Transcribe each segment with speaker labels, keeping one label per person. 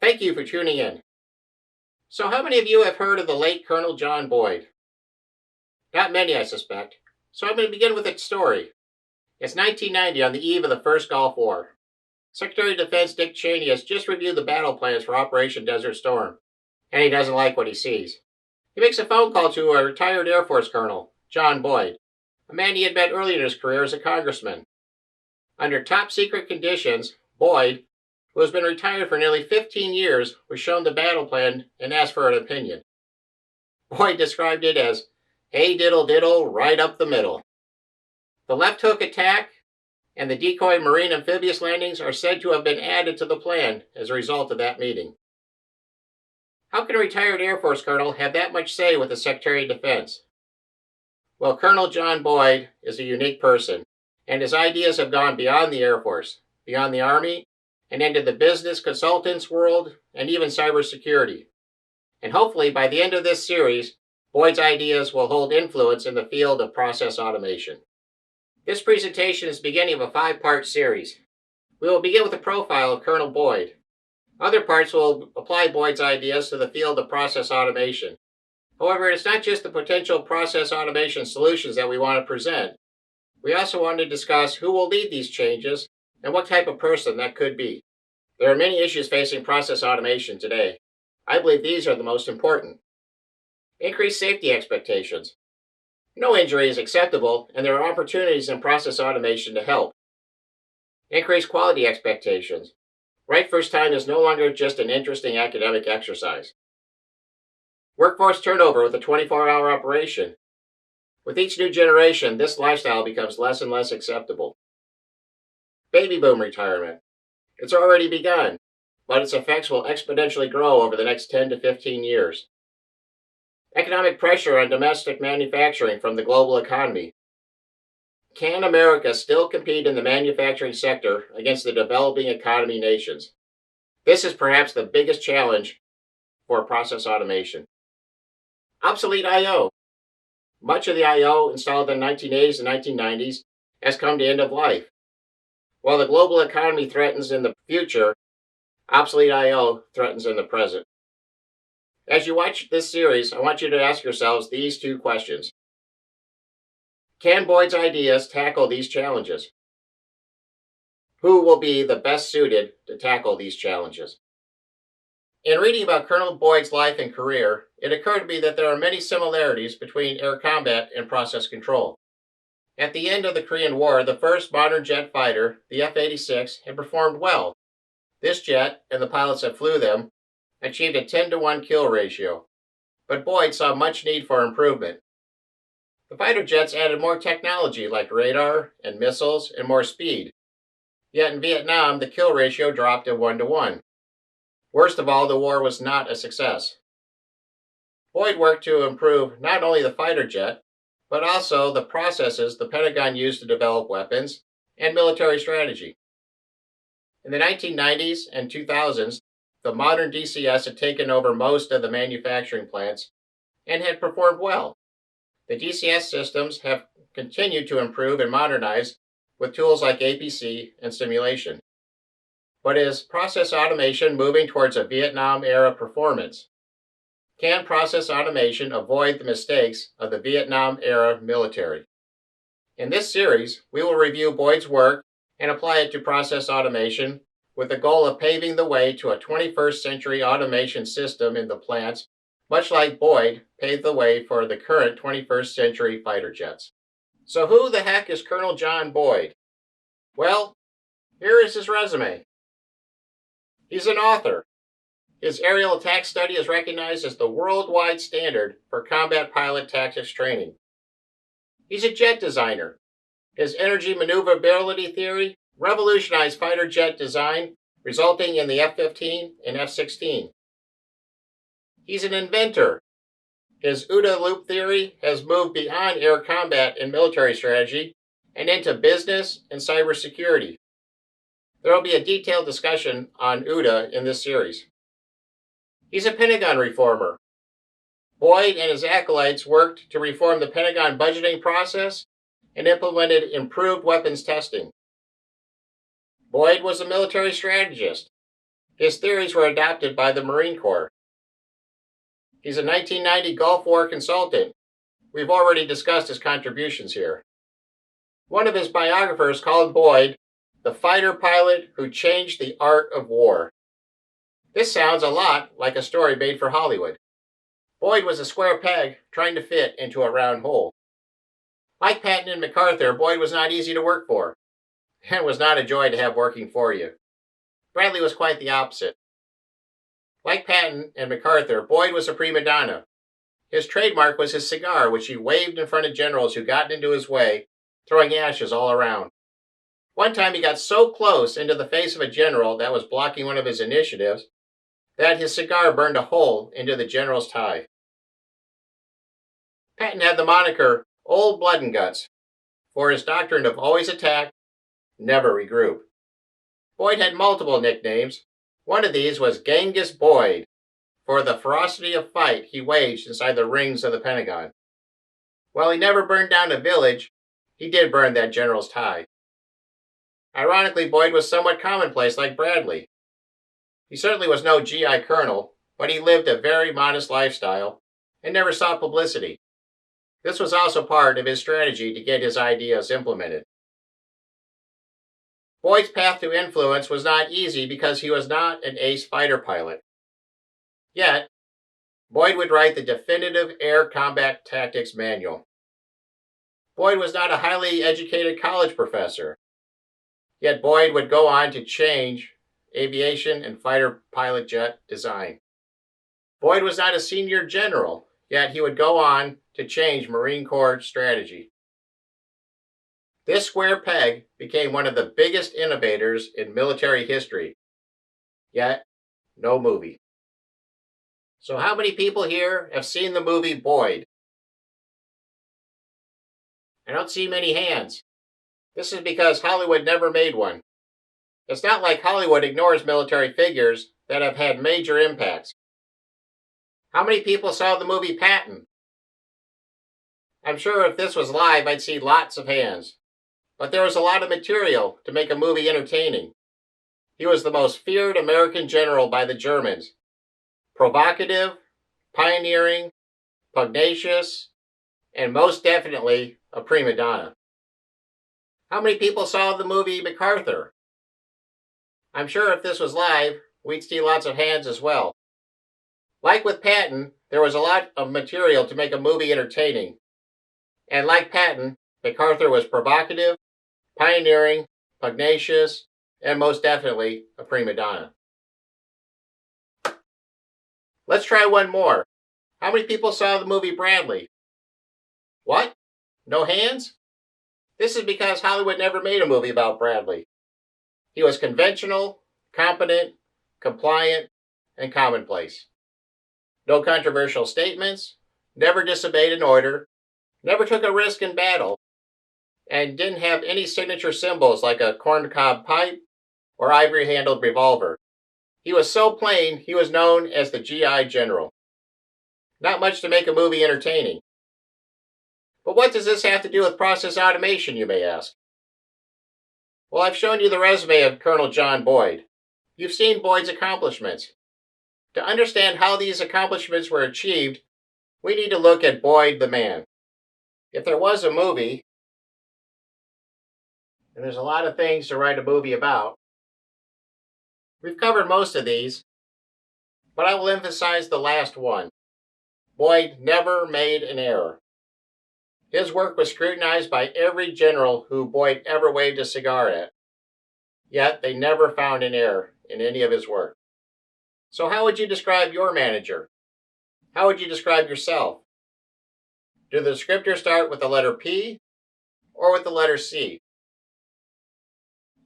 Speaker 1: Thank you for tuning in. So, how many of you have heard of the late Colonel John Boyd? Not many, I suspect. So, I'm going to begin with its story. It's 1990 on the eve of the first Gulf War. Secretary of Defense Dick Cheney has just reviewed the battle plans for Operation Desert Storm, and he doesn't like what he sees. He makes a phone call to a retired Air Force colonel, John Boyd, a man he had met early in his career as a congressman. Under top secret conditions, Boyd, who has been retired for nearly 15 years, was shown the battle plan and asked for an opinion. Boyd described it as, hey diddle diddle, right up the middle. The left hook attack and the decoy marine amphibious landings are said to have been added to the plan as a result of that meeting. How can a retired Air Force colonel have that much say with the Secretary of Defense? Well, Colonel John Boyd is a unique person, and his ideas have gone beyond the Air Force, beyond the Army, and into the business consultants world, and even cybersecurity. And hopefully, by the end of this series, Boyd's ideas will hold influence in the field of process automation. This presentation is the beginning of a 5-part series. We will begin with a profile of Colonel Boyd. Other parts will apply Boyd's ideas to the field of process automation. However, it's not just the potential process automation solutions that we want to present. We also want to discuss who will lead these changes and what type of person that could be. There are many issues facing process automation today. I believe these are the most important. Increased safety expectations. No injury is acceptable, and there are opportunities in process automation to help. Increased quality expectations. Right first time is no longer just an interesting academic exercise. Workforce turnover with a 24-hour operation. With each new generation, this lifestyle becomes less and less acceptable. Baby boom retirement. It's already begun, but its effects will exponentially grow over the next 10 to 15 years. Economic pressure on domestic manufacturing from the global economy. Can America still compete in the manufacturing sector against the developing economy nations? This is perhaps the biggest challenge for process automation. Obsolete I/O. Much of the I/O installed in the 1980s and 1990s has come to end of life. While the global economy threatens in the future, obsolete I/O threatens in the present. As you watch this series, I want you to ask yourselves these 2 questions. Can Boyd's ideas tackle these challenges? Who will be the best suited to tackle these challenges? In reading about Colonel Boyd's life and career, it occurred to me that there are many similarities between air combat and process control. At the end of the Korean War, the first modern jet fighter, the F-86, had performed well. This jet, and the pilots that flew them, achieved a 10-to-1 kill ratio. But Boyd saw much need for improvement. The fighter jets added more technology like radar and missiles and more speed. Yet in Vietnam, the kill ratio dropped to 1-to-1. Worst of all, the war was not a success. Boyd worked to improve not only the fighter jet, but also the processes the Pentagon used to develop weapons and military strategy. In the 1990s and 2000s, the modern DCS had taken over most of the manufacturing plants and had performed well. The DCS systems have continued to improve and modernize with tools like APC and simulation. But is process automation moving towards a Vietnam-era performance? Can process automation avoid the mistakes of the Vietnam-era military? In this series, we will review Boyd's work and apply it to process automation with the goal of paving the way to a 21st century automation system in the plants, much like Boyd paved the way for the current 21st century fighter jets. So who the heck is Colonel John Boyd? Well, here is his resume. He's an author. His aerial attack study is recognized as the worldwide standard for combat pilot tactics training. He's a jet designer. His energy maneuverability theory revolutionized fighter jet design, resulting in the F-15 and F-16. He's an inventor. His OODA loop theory has moved beyond air combat and military strategy and into business and cybersecurity. There will be a detailed discussion on OODA in this series. He's a Pentagon reformer. Boyd and his acolytes worked to reform the Pentagon budgeting process and implemented improved weapons testing. Boyd was a military strategist. His theories were adopted by the Marine Corps. He's a 1990 Gulf War consultant. We've already discussed his contributions here. One of his biographers called Boyd the fighter pilot who changed the art of war. This sounds a lot like a story made for Hollywood. Boyd was a square peg trying to fit into a round hole. Like Patton and MacArthur, Boyd was not easy to work for, and was not a joy to have working for you. Bradley was quite the opposite. Like Patton and MacArthur, Boyd was a prima donna. His trademark was his cigar, which he waved in front of generals who got into his way, throwing ashes all around. One time he got so close into the face of a general that was blocking one of his initiatives that his cigar burned a hole into the general's tie. Patton had the moniker Old Blood and Guts for his doctrine of always attack, never regroup. Boyd had multiple nicknames. One of these was Genghis Boyd, for the ferocity of fight he waged inside the rings of the Pentagon. While he never burned down a village, he did burn that general's tie. Ironically, Boyd was somewhat commonplace like Bradley. He certainly was no GI colonel, but he lived a very modest lifestyle and never sought publicity. This was also part of his strategy to get his ideas implemented. Boyd's path to influence was not easy because he was not an ace fighter pilot. Yet, Boyd would write the definitive Air Combat Tactics Manual. Boyd was not a highly educated college professor. Yet Boyd would go on to change aviation and fighter pilot jet design. Boyd was not a senior general, yet he would go on to change Marine Corps strategy. This square peg became one of the biggest innovators in military history, yet no movie. So how many people here have seen the movie Boyd? I don't see many hands. This is because Hollywood never made one. It's not like Hollywood ignores military figures that have had major impacts. How many people saw the movie Patton? I'm sure if this was live, I'd see lots of hands. But there was a lot of material to make a movie entertaining. He was the most feared American general by the Germans. Provocative, pioneering, pugnacious, and most definitely a prima donna. How many people saw the movie MacArthur? I'm sure if this was live, we'd see lots of hands as well. Like with Patton, there was a lot of material to make a movie entertaining. And like Patton, MacArthur was provocative, pioneering, pugnacious, and most definitely a prima donna. Let's try one more. How many people saw the movie Bradley? What? No hands? This is because Hollywood never made a movie about Bradley. He was conventional, competent, compliant, and commonplace. No controversial statements, never disobeyed an order, never took a risk in battle, and didn't have any signature symbols like a corncob pipe or ivory-handled revolver. He was so plain, he was known as the GI General. Not much to make a movie entertaining. But what does this have to do with process automation, you may ask? Well, I've shown you the resume of Colonel John Boyd. You've seen Boyd's accomplishments. To understand how these accomplishments were achieved, we need to look at Boyd the man. If there was a movie, and there's a lot of things to write a movie about, we've covered most of these, but I will emphasize the last one. Boyd never made an error. His work was scrutinized by every general who Boyd ever waved a cigar at. Yet they never found an error in any of his work. So how would you describe your manager? How would you describe yourself? Do the descriptors start with the letter P or with the letter C?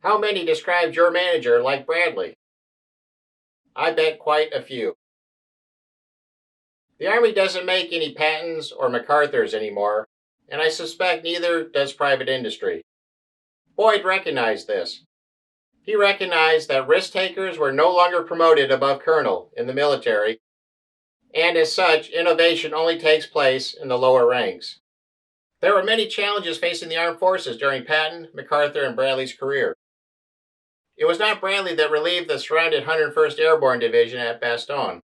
Speaker 1: How many described your manager like Bradley? I bet quite a few. The Army doesn't make any Pattons or MacArthurs anymore, and I suspect neither does private industry. Boyd recognized this. He recognized that risk takers were no longer promoted above colonel in the military, and as such, innovation only takes place in the lower ranks. There were many challenges facing the armed forces during Patton, MacArthur, and Bradley's career. It was not Bradley that relieved the surrounded 101st Airborne Division at Bastogne.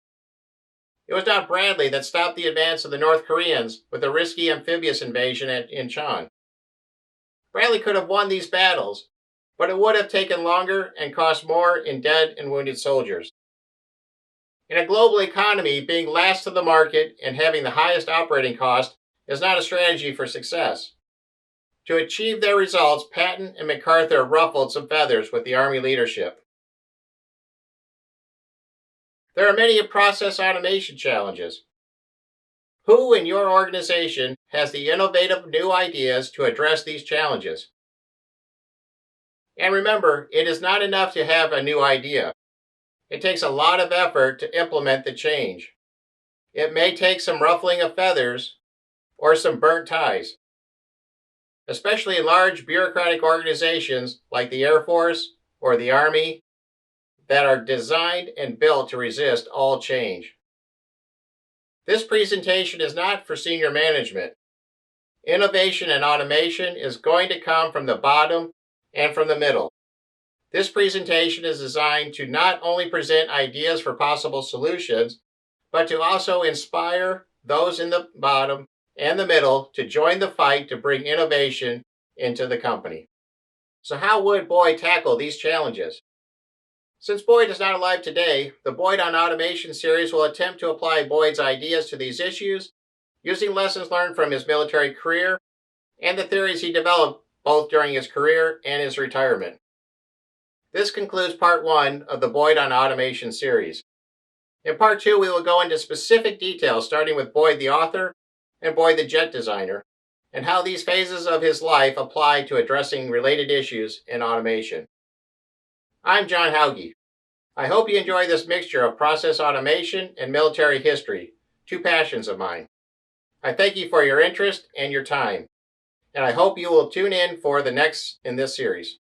Speaker 1: It was not Bradley that stopped the advance of the North Koreans with a risky amphibious invasion at Incheon. Bradley could have won these battles, but it would have taken longer and cost more in dead and wounded soldiers. In a global economy, being last to the market and having the highest operating cost is not a strategy for success. To achieve their results, Patton and MacArthur ruffled some feathers with the Army leadership. There are many process automation challenges. Who in your organization has the innovative new ideas to address these challenges? And remember, it is not enough to have a new idea. It takes a lot of effort to implement the change. It may take some ruffling of feathers or some burnt ties. Especially in large bureaucratic organizations like the Air Force or the Army that are designed and built to resist all change. This presentation is not for senior management. Innovation and automation is going to come from the bottom and from the middle. This presentation is designed to not only present ideas for possible solutions, but to also inspire those in the bottom and the middle to join the fight to bring innovation into the company. So how would Boyd tackle these challenges? Since Boyd is not alive today, the Boyd on Automation series will attempt to apply Boyd's ideas to these issues using lessons learned from his military career and the theories he developed both during his career and his retirement. This concludes part 1 of the Boyd on Automation series. In part 2, we will go into specific details starting with Boyd the author and Boyd the jet designer, and how these phases of his life apply to addressing related issues in automation. I'm John Hauge. I hope you enjoy this mixture of process automation and military history, two passions of mine. I thank you for your interest and your time, and I hope you will tune in for the next in this series.